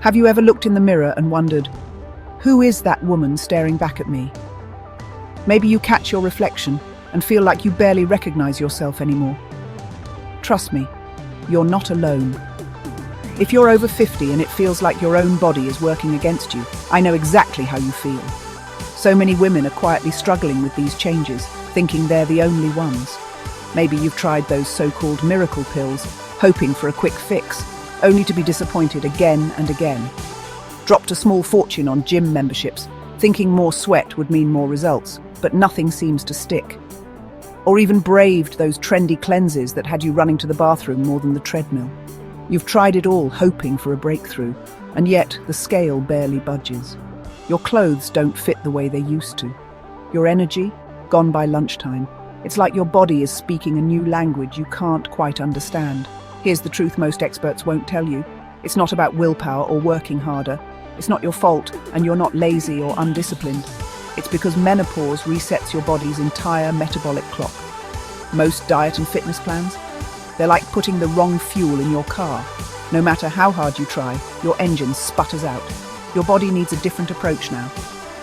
Have you ever looked in the mirror and wondered, who is that woman staring back at me? Maybe you catch your reflection and feel like you barely recognize yourself anymore. Trust me, you're not alone. If you're over 50 and it feels like your own body is working against you, I know exactly how you feel. So many women are quietly struggling with these changes, thinking they're the only ones. Maybe you've tried those so-called miracle pills, hoping for a quick fix, only to be disappointed again and again. Dropped a small fortune on gym memberships, thinking more sweat would mean more results, but nothing seems to stick. Or even braved those trendy cleanses that had you running to the bathroom more than the treadmill. You've tried it all, hoping for a breakthrough, and yet the scale barely budges. Your clothes don't fit the way they used to. Your energy, gone by lunchtime. It's like your body is speaking a new language you can't quite understand. Here's the truth most experts won't tell you. It's not about willpower or working harder. It's not your fault, and you're not lazy or undisciplined. It's because menopause resets your body's entire metabolic clock. Most diet and fitness plans, they're like putting the wrong fuel in your car. No matter how hard you try, your engine sputters out. Your body needs a different approach now,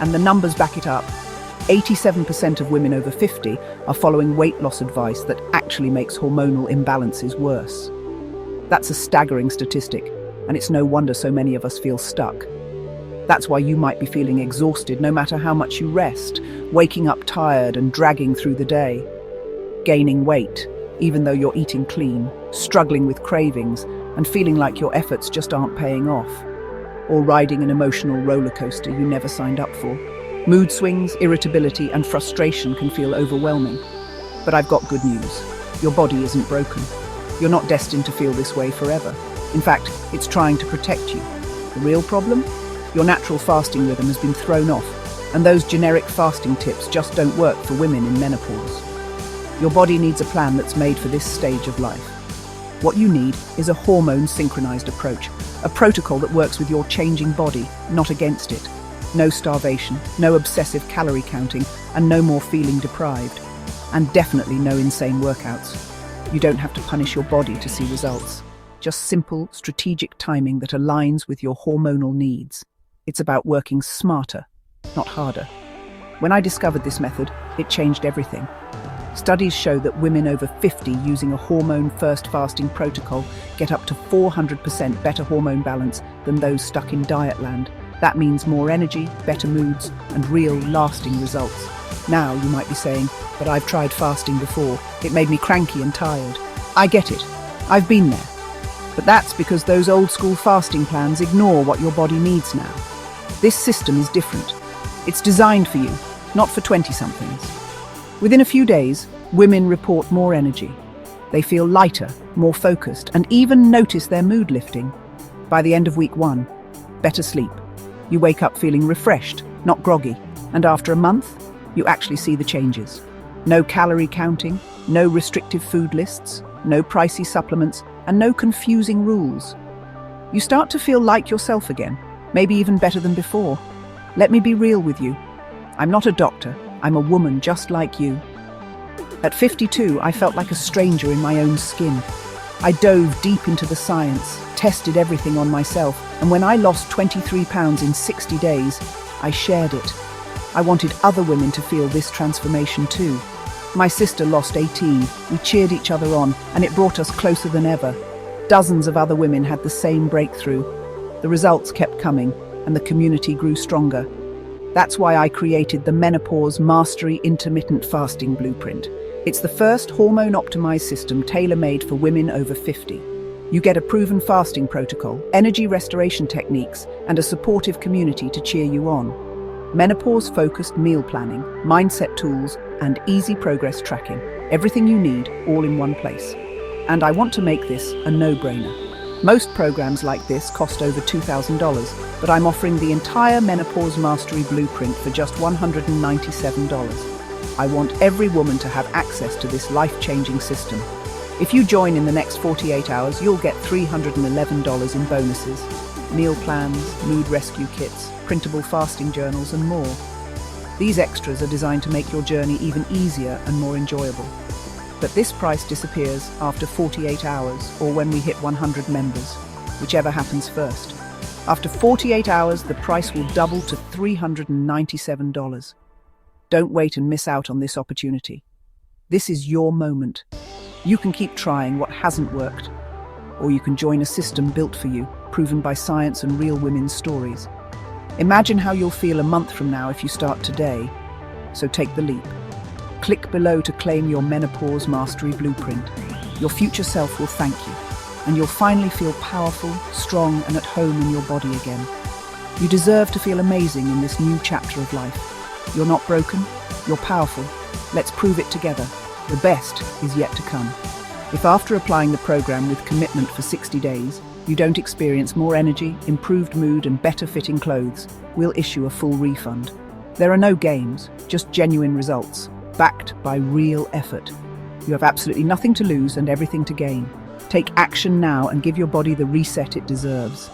and the numbers back it up. 87% of women over 50 are following weight loss advice that actually makes hormonal imbalances worse. That's a staggering statistic, and it's no wonder so many of us feel stuck. That's why you might be feeling exhausted no matter how much you rest, waking up tired and dragging through the day. Gaining weight, even though you're eating clean, struggling with cravings, and feeling like your efforts just aren't paying off. Or riding an emotional roller coaster you never signed up for. Mood swings, irritability, and frustration can feel overwhelming. But I've got good news. Your body isn't broken. You're not destined to feel this way forever. In fact, it's trying to protect you. The real problem? Your natural fasting rhythm has been thrown off, and those generic fasting tips just don't work for women in menopause. Your body needs a plan that's made for this stage of life. What you need is a hormone-synchronized approach, a protocol that works with your changing body, not against it. No starvation, no obsessive calorie counting, and no more feeling deprived. And definitely no insane workouts. You don't have to punish your body to see results. Just simple, strategic timing that aligns with your hormonal needs. It's about working smarter, not harder. When I discovered this method, it changed everything. Studies show that women over 50 using a hormone-first fasting protocol get up to 400% better hormone balance than those stuck in diet land. That means more energy, better moods, and real, lasting results. Now, you might be saying, but I've tried fasting before. It made me cranky and tired. I get it. I've been there. But that's because those old-school fasting plans ignore what your body needs now. This system is different. It's designed for you, not for 20-somethings. Within a few days, women report more energy. They feel lighter, more focused, and even notice their mood lifting. By the end of week 1, better sleep. You wake up feeling refreshed, not groggy, and after a month, you actually see the changes. No calorie counting, no restrictive food lists, no pricey supplements, and no confusing rules. You start to feel like yourself again, maybe even better than before. Let me be real with you. I'm not a doctor. I'm a woman just like you. At 52, I felt like a stranger in my own skin. I dove deep into the science, tested everything on myself, and when I lost 23 pounds in 60 days, I shared it. I wanted other women to feel this transformation too. My sister lost 18, we cheered each other on, and it brought us closer than ever. Dozens of other women had the same breakthrough. The results kept coming, and the community grew stronger. That's why I created the Menopause Mastery Intermittent Fasting Blueprint. It's the first hormone-optimized system tailor-made for women over 50. You get a proven fasting protocol, energy restoration techniques, and a supportive community to cheer you on. Menopause-focused meal planning, mindset tools, and easy progress tracking. Everything you need, all in one place. And I want to make this a no-brainer. Most programs like this cost over $2,000, but I'm offering the entire Menopause Mastery Blueprint for just $197. I want every woman to have access to this life-changing system. If you join in the next 48 hours, you'll get $311 in bonuses, meal plans, mood rescue kits, printable fasting journals, and more. These extras are designed to make your journey even easier and more enjoyable. But this price disappears after 48 hours or when we hit 100 members, whichever happens first. After 48 hours, the price will double to $397. Don't wait and miss out on this opportunity. This is your moment. You can keep trying what hasn't worked, or you can join a system built for you, proven by science and real women's stories. Imagine how you'll feel a month from now if you start today. So take the leap. Click below to claim your Menopause Mastery Blueprint. Your future self will thank you, and you'll finally feel powerful, strong, and at home in your body again. You deserve to feel amazing in this new chapter of life. You're not broken, you're powerful. Let's prove it together. The best is yet to come. If after applying the program with commitment for 60 days, you don't experience more energy, improved mood, and better fitting clothes, we'll issue a full refund. There are no games, just genuine results, backed by real effort. You have absolutely nothing to lose and everything to gain. Take action now and give your body the reset it deserves.